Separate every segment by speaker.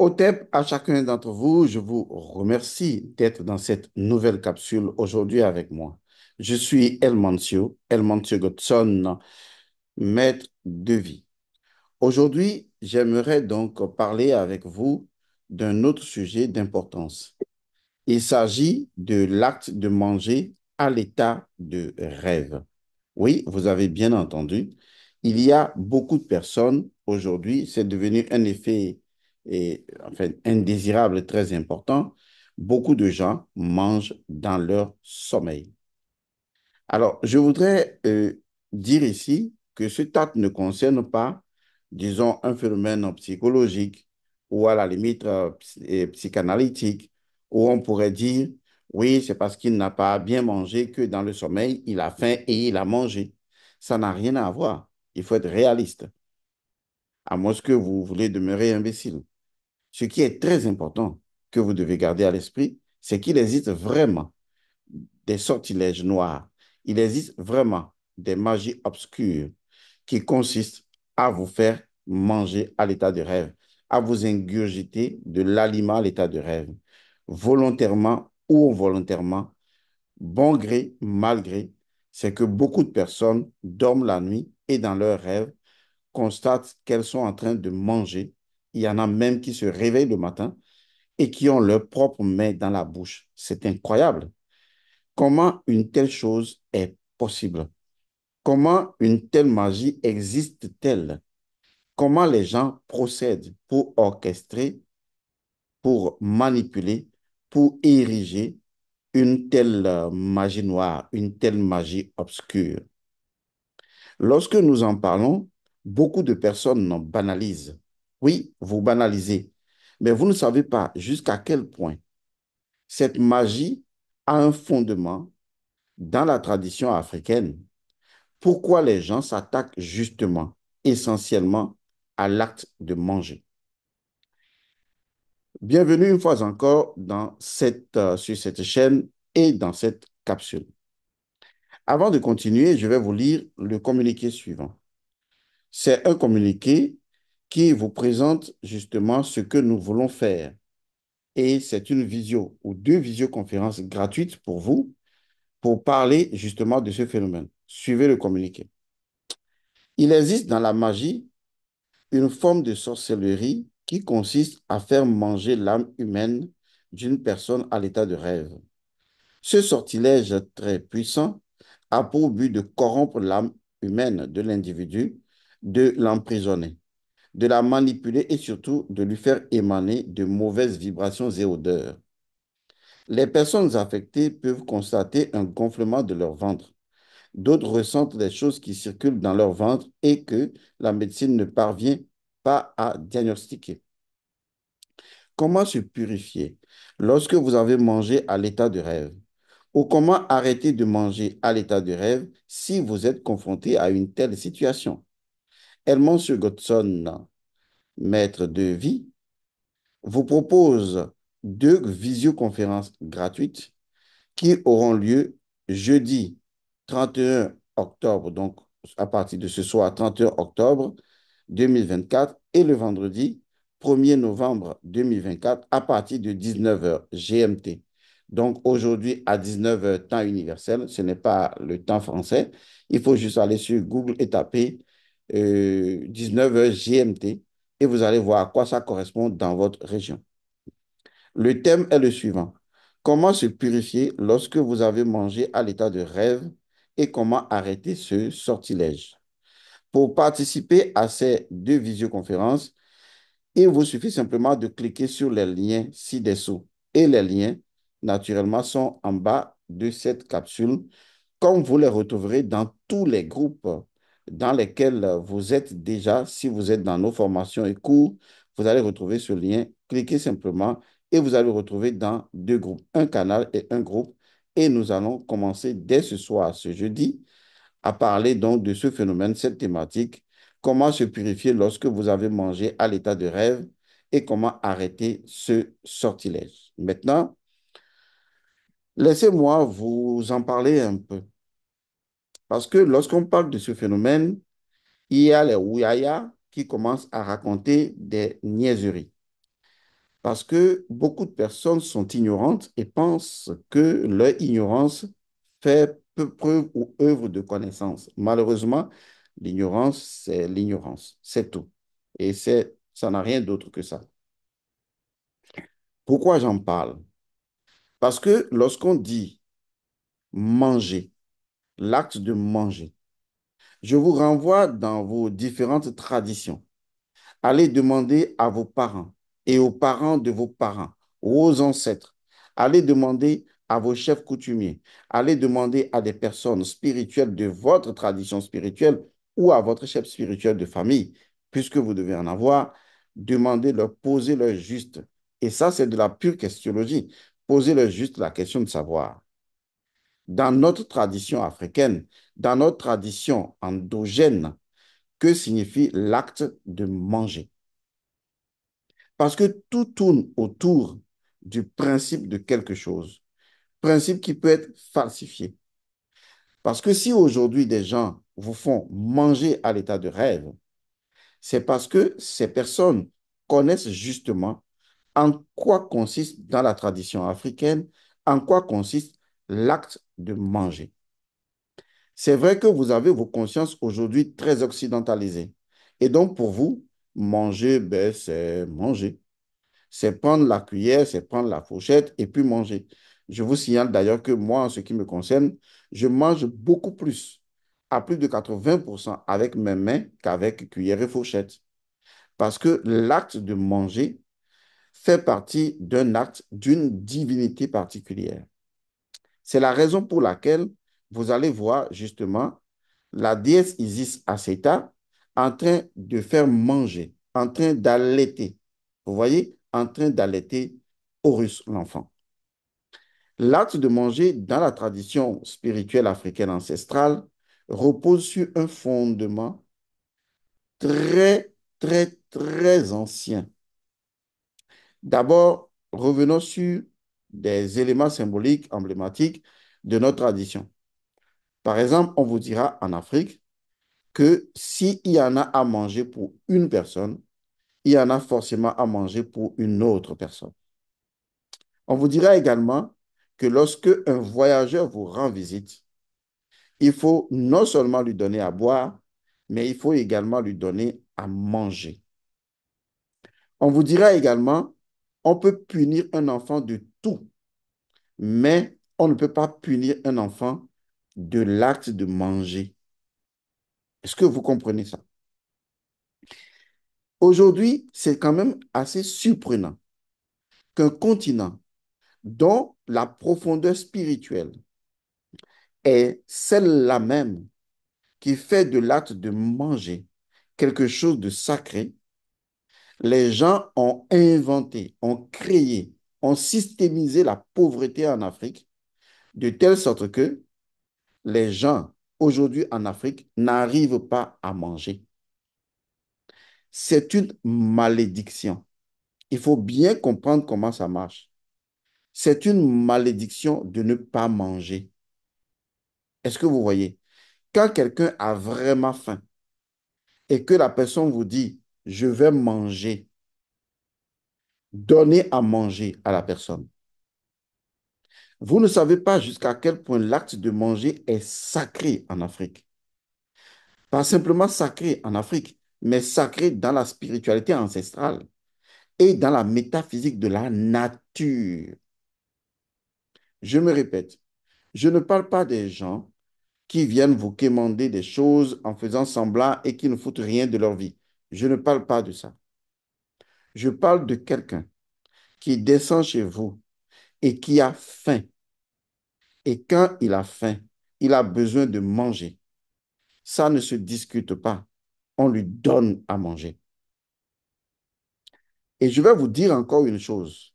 Speaker 1: Otep, à chacun d'entre vous, je vous remercie d'être dans cette nouvelle capsule aujourd'hui avec moi. Je suis El Mancio Godson, maître de vie. Aujourd'hui, j'aimerais donc parler avec vous d'un autre sujet d'importance. Il s'agit de l'acte de manger à l'état de rêve. Oui, vous avez bien entendu. Il y a beaucoup de personnes aujourd'hui, c'est devenu un effet enfin, indésirable très important. Beaucoup de gens mangent dans leur sommeil. Alors, je voudrais dire ici que ce acte ne concerne pas, disons, un phénomène psychologique ou à la limite psychanalytique, où on pourrait dire, oui, c'est parce qu'il n'a pas bien mangé que dans le sommeil, il a faim et il a mangé. Ça n'a rien à voir. Il faut être réaliste, à moins que vous voulez demeurer imbécile. Ce qui est très important que vous devez garder à l'esprit, c'est qu'il existe vraiment des sortilèges noirs. Il existe vraiment des magies obscures qui consistent à vous faire manger à l'état de rêve, à vous ingurgiter de l'aliment à l'état de rêve, volontairement ou involontairement, bon gré, mal gré. C'est que beaucoup de personnes dorment la nuit et dans leurs rêves constatent qu'elles sont en train de manger. Il y en a même qui se réveillent le matin et qui ont leur propre main dans la bouche. C'est incroyable. Comment une telle chose est possible? Comment une telle magie existe-t-elle? Comment les gens procèdent pour orchestrer, pour manipuler, pour ériger une telle magie noire, une telle magie obscure? Lorsque nous en parlons, beaucoup de personnes en banalisent. Oui, vous banalisez, mais vous ne savez pas jusqu'à quel point cette magie a un fondement dans la tradition africaine. Pourquoi les gens s'attaquent justement, essentiellement, à l'acte de manger? Bienvenue une fois encore sur cette chaîne et dans cette capsule. Avant de continuer, je vais vous lire le communiqué suivant. C'est un communiqué qui vous présente justement ce que nous voulons faire. Et c'est une visio ou deux visioconférences gratuites pour vous pour parler justement de ce phénomène. Suivez le communiqué. Il existe dans la magie une forme de sorcellerie qui consiste à faire manger l'âme humaine d'une personne à l'état de rêve. Ce sortilège très puissant a pour but de corrompre l'âme humaine de l'individu, de l'emprisonner, de la manipuler et surtout de lui faire émaner de mauvaises vibrations et odeurs. Les personnes affectées peuvent constater un gonflement de leur ventre. D'autres ressentent des choses qui circulent dans leur ventre et que la médecine ne parvient pas à diagnostiquer. Comment se purifier lorsque vous avez mangé à l'état de rêve? Ou comment arrêter de manger à l'état de rêve si vous êtes confronté à une telle situation? Edmond Godson, maître de vie, vous propose deux visioconférences gratuites qui auront lieu jeudi 31 octobre, donc à partir de ce soir, 31 octobre 2024, et le vendredi 1er novembre 2024 à partir de 19h GMT. Donc aujourd'hui à 19h temps universel, ce n'est pas le temps français. Il faut juste aller sur Google et taper 19h GMT et vous allez voir à quoi ça correspond dans votre région. Le thème est le suivant. Comment se purifier lorsque vous avez mangé à l'état de rêve et comment arrêter ce sortilège? Pour participer à ces deux visioconférences, il vous suffit simplement de cliquer sur les liens ci-dessous. Et les liens, naturellement, sont en bas de cette capsule, comme vous les retrouverez dans tous les groupes dans lesquels vous êtes déjà. Si vous êtes dans nos formations et cours, vous allez retrouver ce lien. Cliquez simplement et vous allez retrouver dans deux groupes, un canal et un groupe. Et nous allons commencer dès ce soir, ce jeudi, à parler donc de ce phénomène, cette thématique, comment se purifier lorsque vous avez mangé à l'état de rêve et comment arrêter ce sortilège. Maintenant, laissez-moi vous en parler un peu. Parce que lorsqu'on parle de ce phénomène, il y a les ouyaya qui commencent à raconter des niaiseries. Parce que beaucoup de personnes sont ignorantes et pensent que leur ignorance fait peu preuve ou œuvre de connaissance. Malheureusement, l'ignorance, c'est l'ignorance, c'est tout. Et ça n'a rien d'autre que ça. Pourquoi j'en parle? Parce que lorsqu'on dit manger, l'acte de manger, je vous renvoie dans vos différentes traditions. Allez demander à vos parents et aux parents de vos parents, aux ancêtres. Allez demander à vos chefs coutumiers. Allez demander à des personnes spirituelles de votre tradition spirituelle ou à votre chef spirituel de famille, puisque vous devez en avoir. Demandez-leur, posez-leur juste. Et ça, c'est de la pure questionologie. Posez-leur juste la question de savoir. Dans notre tradition africaine, dans notre tradition endogène, que signifie l'acte de manger? Parce que tout tourne autour du principe de quelque chose, principe qui peut être falsifié. Parce que si aujourd'hui des gens vous font manger à l'état de rêve, c'est parce que ces personnes connaissent justement en quoi consiste dans la tradition africaine, en quoi consiste l'acte de manger. C'est vrai que vous avez vos consciences aujourd'hui très occidentalisées. Et donc pour vous, manger, ben, c'est manger. C'est prendre la cuillère, c'est prendre la fourchette et puis manger. Je vous signale d'ailleurs que moi, en ce qui me concerne, je mange beaucoup plus, à plus de 80% avec mes mains qu'avec cuillère et fourchette. Parce que l'acte de manger fait partie d'un acte d'une divinité particulière. C'est la raison pour laquelle vous allez voir justement la déesse Isis Aceta en train de faire manger, en train d'allaiter. Vous voyez, en train d'allaiter Horus, l'enfant. L'acte de manger dans la tradition spirituelle africaine ancestrale repose sur un fondement très, très, très ancien. D'abord, revenons sur des éléments symboliques, emblématiques de notre tradition. Par exemple, on vous dira en Afrique que s'il y en a à manger pour une personne, il y en a forcément à manger pour une autre personne. On vous dira également que lorsque un voyageur vous rend visite, il faut non seulement lui donner à boire, mais il faut également lui donner à manger. On vous dira également, on peut punir un enfant de tout, mais on ne peut pas punir un enfant de l'acte de manger. Est-ce que vous comprenez ça? Aujourd'hui, c'est quand même assez surprenant qu'un continent dont la profondeur spirituelle est celle-là même qui fait de l'acte de manger quelque chose de sacré, les gens ont inventé, ont créé, ont systémisé la pauvreté en Afrique de telle sorte que les gens aujourd'hui en Afrique n'arrivent pas à manger. C'est une malédiction. Il faut bien comprendre comment ça marche. C'est une malédiction de ne pas manger. Est-ce que vous voyez? Quand quelqu'un a vraiment faim et que la personne vous dit, je vais manger, donnez à manger à la personne. Vous ne savez pas jusqu'à quel point l'acte de manger est sacré en Afrique. Pas simplement sacré en Afrique, mais sacré dans la spiritualité ancestrale et dans la métaphysique de la nature. Je me répète, je ne parle pas des gens qui viennent vous quémander des choses en faisant semblant et qui ne foutent rien de leur vie. Je ne parle pas de ça. Je parle de quelqu'un qui descend chez vous et qui a faim. Et quand il a faim, il a besoin de manger. Ça ne se discute pas. On lui donne à manger. Et je vais vous dire encore une chose.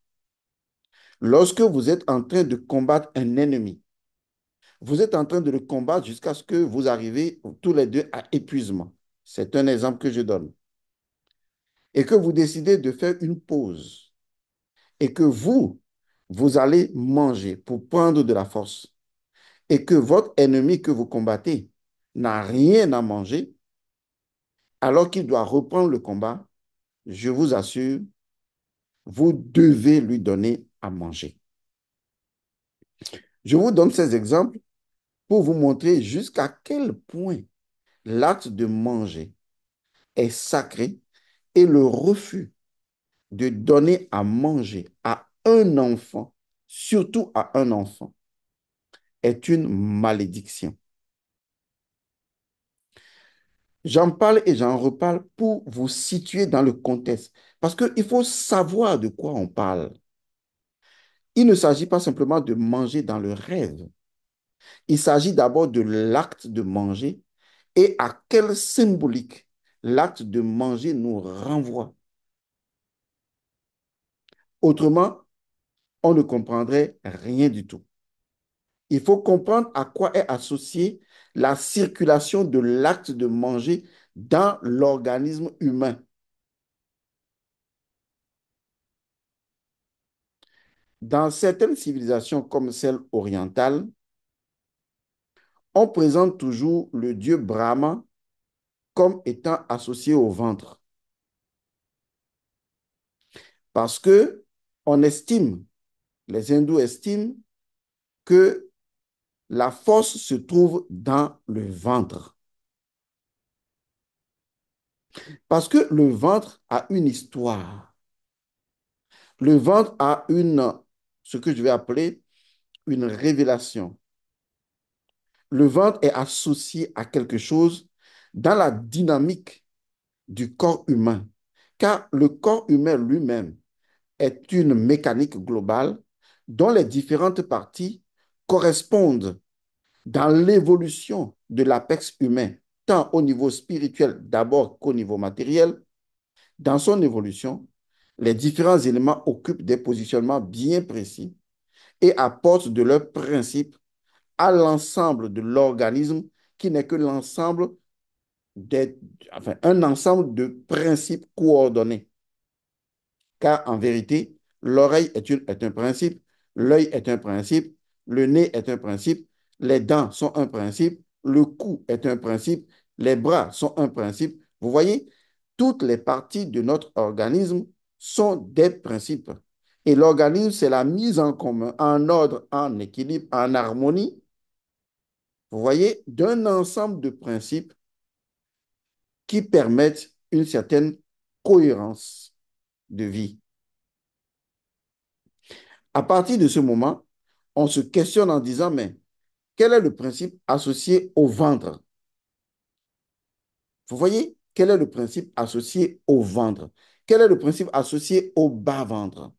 Speaker 1: Lorsque vous êtes en train de combattre un ennemi, vous êtes en train de le combattre jusqu'à ce que vous arrivez tous les deux à épuisement. C'est un exemple que je donne. Et que vous décidez de faire une pause et que vous allez manger pour prendre de la force et que votre ennemi que vous combattez n'a rien à manger alors qu'il doit reprendre le combat, je vous assure, vous devez lui donner à manger. Je vous donne ces exemples pour vous montrer jusqu'à quel point l'acte de manger est sacré et le refus de donner à manger à un enfant, surtout à un enfant, est une malédiction. J'en parle et j'en reparle pour vous situer dans le contexte, parce qu'il faut savoir de quoi on parle. Il ne s'agit pas simplement de manger dans le rêve. Il s'agit d'abord de l'acte de manger et à quelle symbolique l'acte de manger nous renvoie. Autrement, on ne comprendrait rien du tout. Il faut comprendre à quoi est associée la circulation de l'acte de manger dans l'organisme humain. Dans certaines civilisations comme celle orientale, on présente toujours le dieu Brahma comme étant associé au ventre parce que on estime, les hindous estiment que la force se trouve dans le ventre. Parce que le ventre a une histoire. Le ventre a ce que je vais appeler une révélation. Le ventre est associé à quelque chose dans la dynamique du corps humain, car le corps humain lui-même est une mécanique globale dont les différentes parties correspondent dans l'évolution de l'apex humain, tant au niveau spirituel d'abord qu'au niveau matériel. Dans son évolution, les différents éléments occupent des positionnements bien précis et apportent de leurs principes à l'ensemble de l'organisme qui n'est que l'ensemble des, enfin, un ensemble de principes coordonnés. Car en vérité, l'oreille est un principe, l'œil est un principe, le nez est un principe, les dents sont un principe, le cou est un principe, les bras sont un principe. Vous voyez, toutes les parties de notre organisme sont des principes. Et l'organisme, c'est la mise en commun, en ordre, en équilibre, en harmonie, vous voyez, d'un ensemble de principes qui permettent une certaine cohérence de vie. À partir de ce moment, on se questionne en disant, mais quel est le principe associé au ventre? Vous voyez, quel est le principe associé au ventre? Quel est le principe associé au bas-ventre?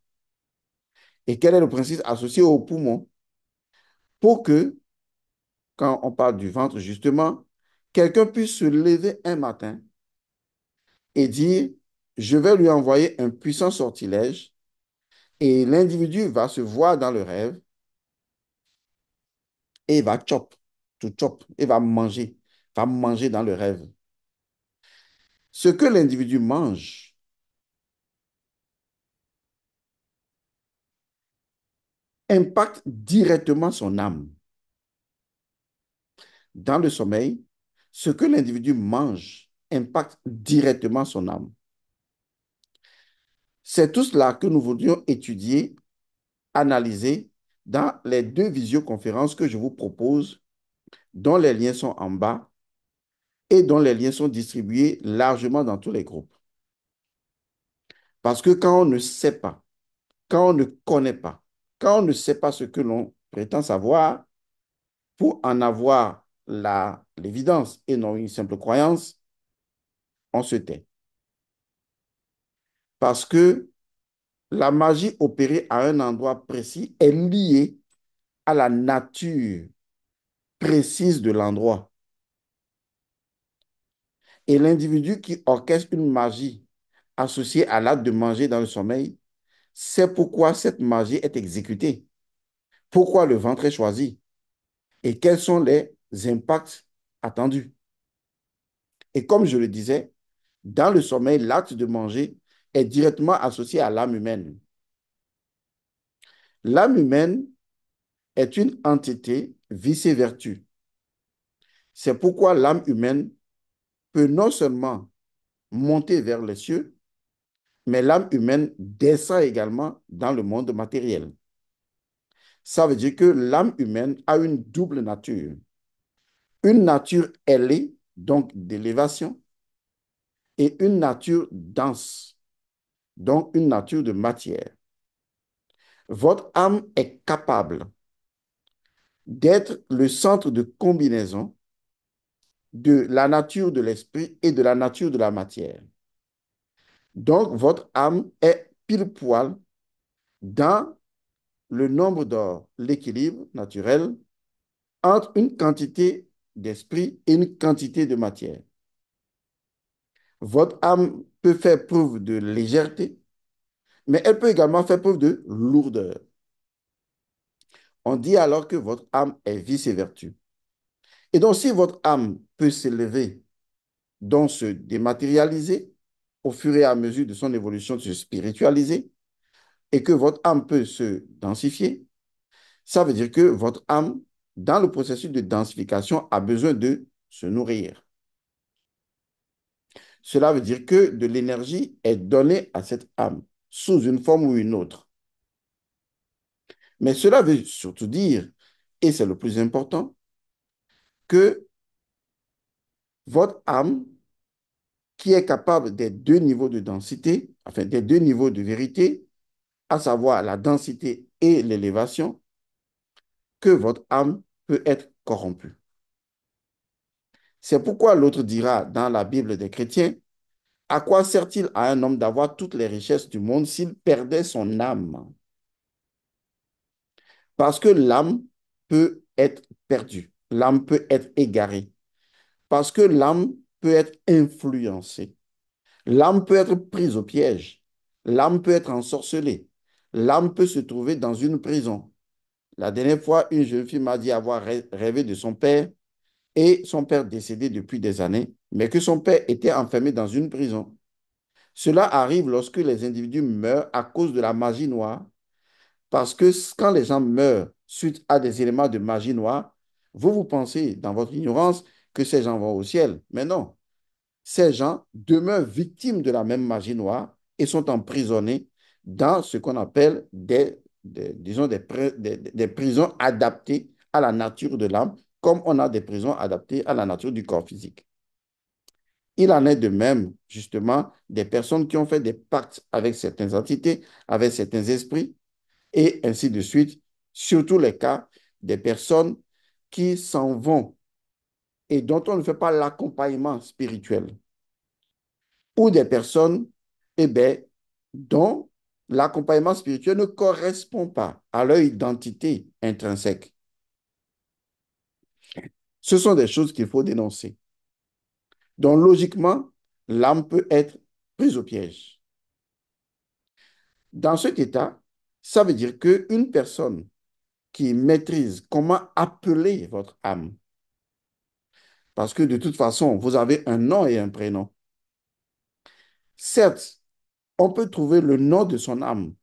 Speaker 1: Et quel est le principe associé au poumon? Pour que, quand on parle du ventre, justement, quelqu'un puisse se lever un matin et dire, je vais lui envoyer un puissant sortilège et l'individu va se voir dans le rêve et il va chop, et va manger dans le rêve. Ce que l'individu mange impacte directement son âme. Dans le sommeil, ce que l'individu mange impacte directement son âme. C'est tout cela que nous voudrions étudier, analyser dans les deux visioconférences que je vous propose, dont les liens sont en bas et dont les liens sont distribués largement dans tous les groupes. Parce que quand on ne sait pas, quand on ne connaît pas, quand on ne sait pas ce que l'on prétend savoir, pour en avoir l'évidence et non une simple croyance, on se tait. Parce que la magie opérée à un endroit précis est liée à la nature précise de l'endroit. Et l'individu qui orchestre une magie associée à l'acte de manger dans le sommeil, c'est pourquoi cette magie est exécutée, pourquoi le ventre est choisi et quels sont les impacts attendus. Et comme je le disais, dans le sommeil, l'acte de manger est directement associé à l'âme humaine. L'âme humaine est une entité vice et vertu. C'est pourquoi l'âme humaine peut non seulement monter vers les cieux, mais l'âme humaine descend également dans le monde matériel. Ça veut dire que l'âme humaine a une double nature. Une nature ailée, donc d'élévation, et une nature dense, donc une nature de matière. Votre âme est capable d'être le centre de combinaison de la nature de l'esprit et de la nature de la matière. Donc, votre âme est pile poil dans le nombre d'or, l'équilibre naturel entre une quantité d'esprit et une quantité de matière. Votre âme peut faire preuve de légèreté, mais elle peut également faire preuve de lourdeur. On dit alors que votre âme est vice et vertu. Et donc, si votre âme peut s'élever, donc se dématérialiser au fur et à mesure de son évolution, se spiritualiser, et que votre âme peut se densifier, ça veut dire que votre âme, dans le processus de densification, a besoin de se nourrir. Cela veut dire que de l'énergie est donnée à cette âme, sous une forme ou une autre. Mais cela veut surtout dire, et c'est le plus important, que votre âme, qui est capable des deux niveaux de densité, enfin des deux niveaux de vérité, à savoir la densité et l'élévation, que votre âme peut être corrompue. C'est pourquoi l'autre dira dans la Bible des chrétiens, à quoi sert-il à un homme d'avoir toutes les richesses du monde s'il perdait son âme? Parce que l'âme peut être perdue, l'âme peut être égarée, parce que l'âme peut être influencée, l'âme peut être prise au piège, l'âme peut être ensorcelée, l'âme peut se trouver dans une prison. La dernière fois, une jeune fille m'a dit avoir rêvé de son père et son père décédé depuis des années, mais que son père était enfermé dans une prison. Cela arrive lorsque les individus meurent à cause de la magie noire, parce que quand les gens meurent suite à des éléments de magie noire, vous pensez dans votre ignorance que ces gens vont au ciel. Mais non, ces gens demeurent victimes de la même magie noire et sont emprisonnés dans ce qu'on appelle disons des prisons adaptées à la nature de l'âme, comme on a des prisons adaptées à la nature du corps physique. Il en est de même, justement, des personnes qui ont fait des pactes avec certaines entités, avec certains esprits, et ainsi de suite. Surtout les cas des personnes qui s'en vont et dont on ne fait pas l'accompagnement spirituel, ou des personnes, eh bien, dont l'accompagnement spirituel ne correspond pas à leur identité intrinsèque. Ce sont des choses qu'il faut dénoncer. Donc, logiquement, l'âme peut être prise au piège. Dans cet état, ça veut dire qu'une personne qui maîtrise comment appeler votre âme, parce que de toute façon, vous avez un nom et un prénom. Certes, on peut trouver le nom de son âme,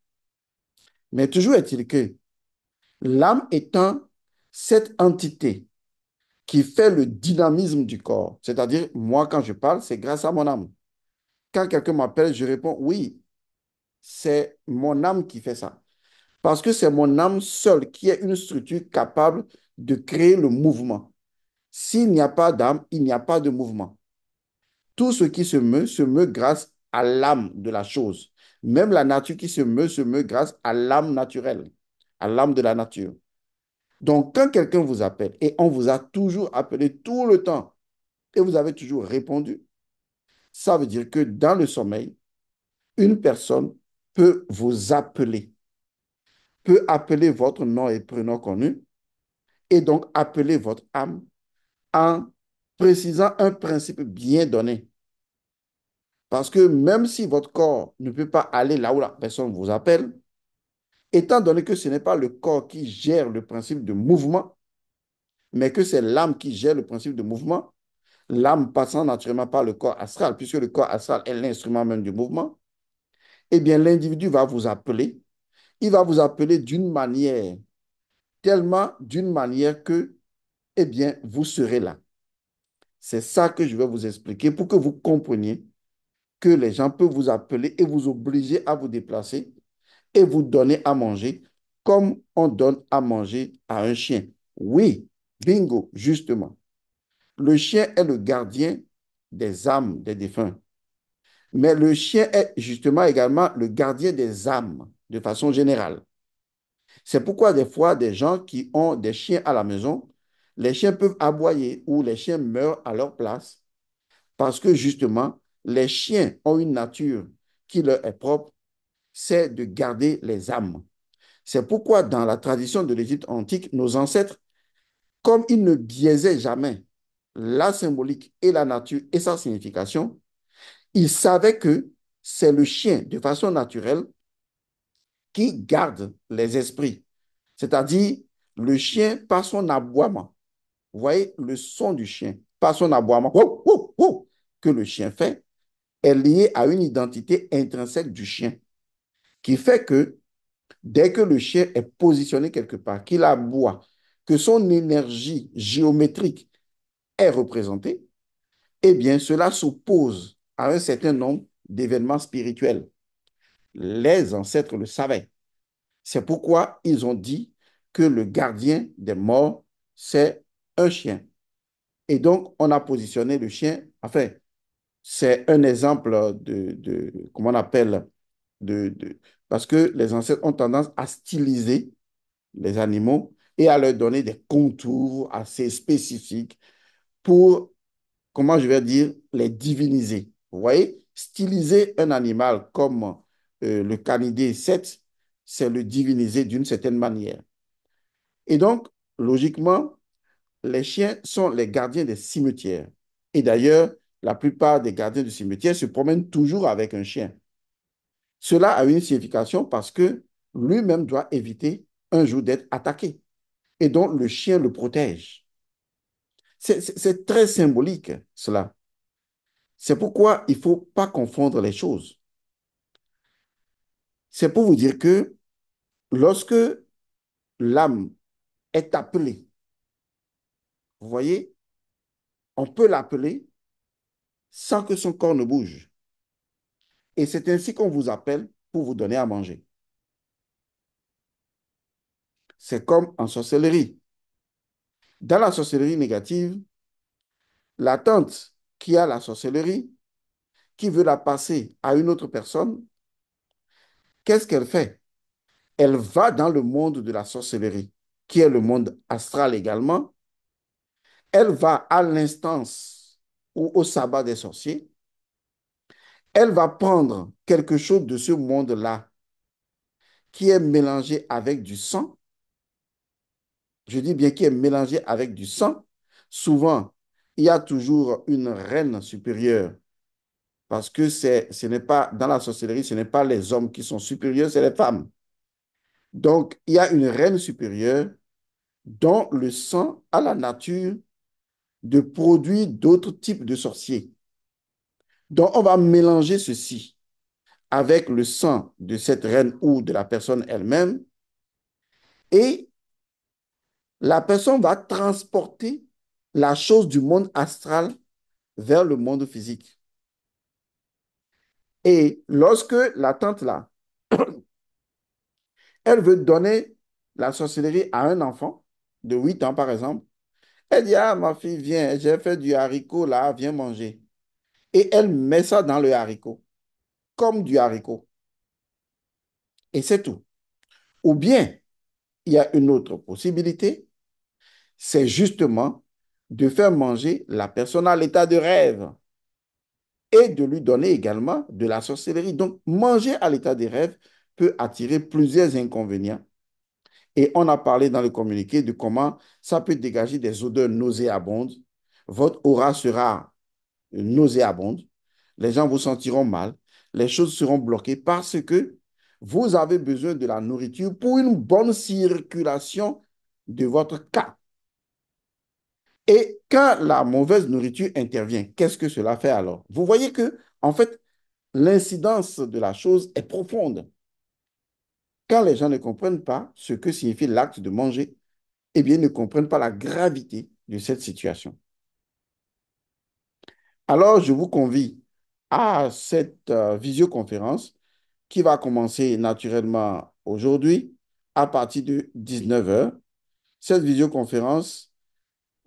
Speaker 1: mais toujours est-il que l'âme étant cette entité qui fait le dynamisme du corps, c'est-à-dire moi quand je parle, c'est grâce à mon âme. Quand quelqu'un m'appelle, je réponds oui, c'est mon âme qui fait ça. Parce que c'est mon âme seule qui est une structure capable de créer le mouvement. S'il n'y a pas d'âme, il n'y a pas de mouvement. Tout ce qui se meut grâce à l'âme de la chose. Même la nature qui se meut grâce à l'âme naturelle, à l'âme de la nature. Donc, quand quelqu'un vous appelle et on vous a toujours appelé tout le temps et vous avez toujours répondu, ça veut dire que dans le sommeil, une personne peut vous appeler, peut appeler votre nom et prénom connu et donc appeler votre âme en précisant un principe bien donné. Parce que même si votre corps ne peut pas aller là où la personne vous appelle, étant donné que ce n'est pas le corps qui gère le principe de mouvement, mais que c'est l'âme qui gère le principe de mouvement, l'âme passant naturellement par le corps astral, puisque le corps astral est l'instrument même du mouvement, eh bien, l'individu va vous appeler. Il va vous appeler d'une manière, tellement d'une manière que, eh bien, vous serez là. C'est ça que je vais vous expliquer pour que vous compreniez que les gens peuvent vous appeler et vous obliger à vous déplacer et vous donner à manger comme on donne à manger à un chien. Oui, bingo, justement. Le chien est le gardien des âmes des défunts. Mais le chien est justement également le gardien des âmes de façon générale. C'est pourquoi des fois, des gens qui ont des chiens à la maison, les chiens peuvent aboyer ou les chiens meurent à leur place parce que justement, les chiens ont une nature qui leur est propre, c'est de garder les âmes. C'est pourquoi dans la tradition de l'Égypte antique, nos ancêtres, comme ils ne biaisaient jamais la symbolique et la nature et sa signification, ils savaient que c'est le chien, de façon naturelle, qui garde les esprits. C'est-à-dire, le chien, par son aboiement, vous voyez le son du chien, par son aboiement, wouh, wouh, wouh, que le chien fait, est lié à une identité intrinsèque du chien, qui fait que dès que le chien est positionné quelque part, qu'il aboie, que son énergie géométrique est représentée, eh bien, cela s'oppose à un certain nombre d'événements spirituels. Les ancêtres le savaient. C'est pourquoi ils ont dit que le gardien des morts, c'est un chien. Et donc, on a positionné le chien, enfin, c'est un exemple comment on appelle, parce que les ancêtres ont tendance à styliser les animaux et à leur donner des contours assez spécifiques pour, comment je vais dire, les diviniser. Vous voyez, styliser un animal comme le canidé 7, c'est le diviniser d'une certaine manière. Et donc, logiquement, les chiens sont les gardiens des cimetières. Et d'ailleurs, la plupart des gardiens du cimetière se promènent toujours avec un chien. Cela a une signification parce que lui-même doit éviter un jour d'être attaqué. Et donc, le chien le protège. C'est très symbolique, cela. C'est pourquoi il ne faut pas confondre les choses. C'est pour vous dire que lorsque l'âme est appelée, vous voyez, on peut l'appeler sans que son corps ne bouge. Et c'est ainsi qu'on vous appelle pour vous donner à manger. C'est comme en sorcellerie. Dans la sorcellerie négative, la tante qui a la sorcellerie, qui veut la passer à une autre personne, qu'est-ce qu'elle fait? Elle va dans le monde de la sorcellerie, qui est le monde astral également. Elle va à l'instance ou au sabbat des sorciers. Elle va prendre quelque chose de ce monde-là qui est mélangé avec du sang. Je dis bien qui est mélangé avec du sang. Souvent, il y a toujours une reine supérieure parce que ce n'est pas, dans la sorcellerie, ce n'est pas les hommes qui sont supérieurs, c'est les femmes. Donc, il y a une reine supérieure dont le sang a la nature de produire d'autres types de sorciers. Donc, on va mélanger ceci avec le sang de cette reine ou de la personne elle-même et la personne va transporter la chose du monde astral vers le monde physique. Et lorsque la tante là, elle veut donner la sorcellerie à un enfant de 8 ans, par exemple, elle dit, ah, ma fille, viens, j'ai fait du haricot là, viens manger. Et elle met ça dans le haricot, comme du haricot. Et c'est tout. Ou bien, il y a une autre possibilité, c'est justement de faire manger la personne à l'état de rêve et de lui donner également de la sorcellerie. Donc, manger à l'état de rêve peut attirer plusieurs inconvénients. Et on a parlé dans le communiqué de comment ça peut dégager des odeurs nauséabondes. Votre aura sera nauséabonde. Les gens vous sentiront mal. Les choses seront bloquées parce que vous avez besoin de la nourriture pour une bonne circulation de votre cas. Et quand la mauvaise nourriture intervient, qu'est-ce que cela fait alors? Vous voyez que, en fait, l'incidence de la chose est profonde. Quand les gens ne comprennent pas ce que signifie l'acte de manger, eh bien, ils ne comprennent pas la gravité de cette situation. Alors, je vous convie à cette visioconférence qui va commencer naturellement aujourd'hui à partir de 19 heures. Cette visioconférence,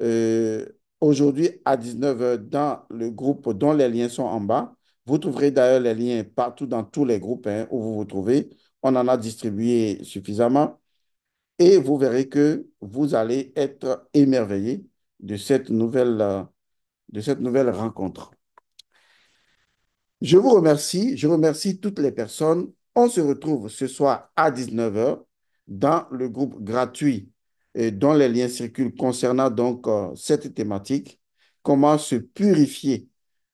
Speaker 1: euh, aujourd'hui à 19 heures dans le groupe dont les liens sont en bas. Vous trouverez d'ailleurs les liens partout dans tous les groupes hein, où vous vous trouvez. On en a distribué suffisamment et vous verrez que vous allez être émerveillé de cette nouvelle rencontre. Je remercie toutes les personnes. On se retrouve ce soir à 19 heures dans le groupe gratuit dont les liens circulent concernant donc cette thématique, comment se purifier,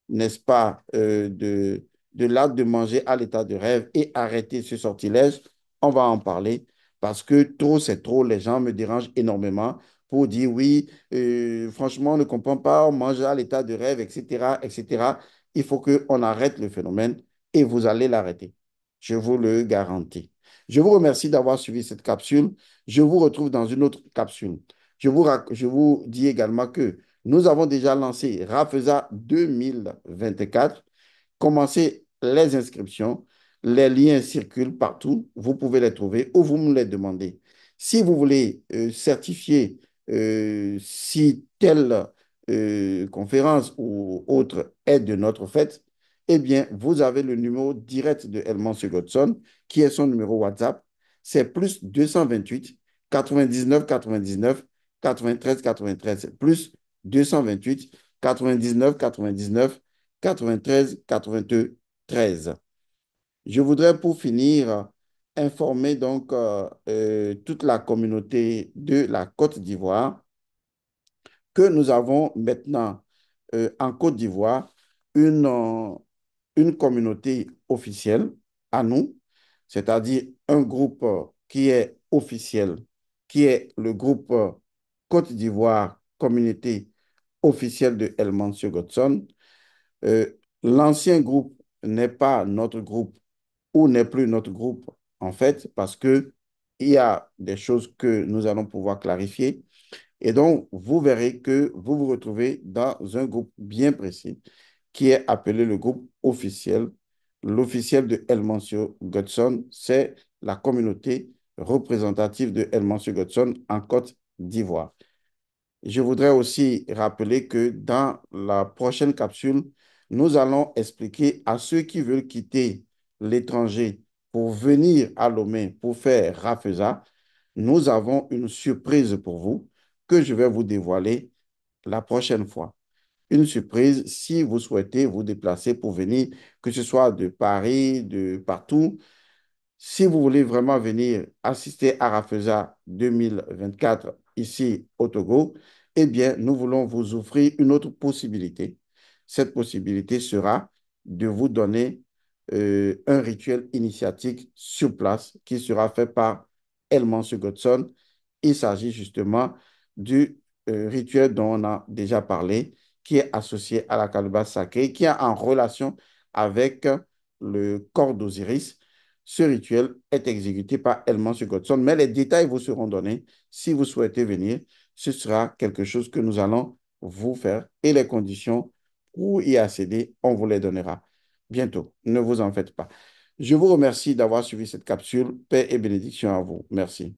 Speaker 1: n'est-ce pas, de l'acte de manger à l'état de rêve et arrêter ce sortilège. On va en parler parce que trop, c'est trop. Les gens me dérangent énormément pour dire oui, franchement, on ne comprend pas, on mange à l'état de rêve, etc., etc. Il faut qu'on arrête le phénomène et vous allez l'arrêter. Je vous le garantis. Je vous remercie d'avoir suivi cette capsule. Je vous retrouve dans une autre capsule. Je vous dis également que nous avons déjà lancé Rafeza 2024. Commencez les inscriptions. Les liens circulent partout. Vous pouvez les trouver ou vous me les demandez. Si vous voulez certifier si telle conférence ou autre est de notre fait, eh bien, vous avez le numéro direct de Elman Godson, qui est son numéro WhatsApp. C'est plus 228 99 99 93 93, plus 228 99 99 93 93. Je voudrais pour finir informer donc toute la communauté de la Côte d'Ivoire que nous avons maintenant en Côte d'Ivoire une communauté officielle à nous, c'est-à-dire un groupe qui est officiel, qui est le groupe Côte d'Ivoire Communauté officielle de El Mancio Godson. Euh, L'ancien groupe n'est pas notre groupe ou n'est plus notre groupe, en fait, parce que il y a des choses que nous allons pouvoir clarifier. Et donc, vous verrez que vous vous retrouvez dans un groupe bien précis qui est appelé le groupe officiel. L'officiel de El Mancio Godson, c'est la communauté représentative de El Mancio Godson en Côte d'Ivoire. Je voudrais aussi rappeler que dans la prochaine capsule, nous allons expliquer à ceux qui veulent quitter l'étranger pour venir à Lomé pour faire Rafeza, nous avons une surprise pour vous que je vais vous dévoiler la prochaine fois. Une surprise si vous souhaitez vous déplacer pour venir, que ce soit de Paris, de partout. Si vous voulez vraiment venir assister à Rafeza 2024 ici au Togo, eh bien, nous voulons vous offrir une autre possibilité. Cette possibilité sera de vous donner un rituel initiatique sur place qui sera fait par Elmansu Godson. Il s'agit justement du rituel dont on a déjà parlé, qui est associé à la calebasse sacrée, qui est en relation avec le corps d'Osiris. Ce rituel est exécuté par Elmansu Godson, mais les détails vous seront donnés. Si vous souhaitez venir, ce sera quelque chose que nous allons vous faire et les conditions pour y accéder, on vous les donnera bientôt. Ne vous en faites pas. Je vous remercie d'avoir suivi cette capsule. Paix et bénédiction à vous. Merci.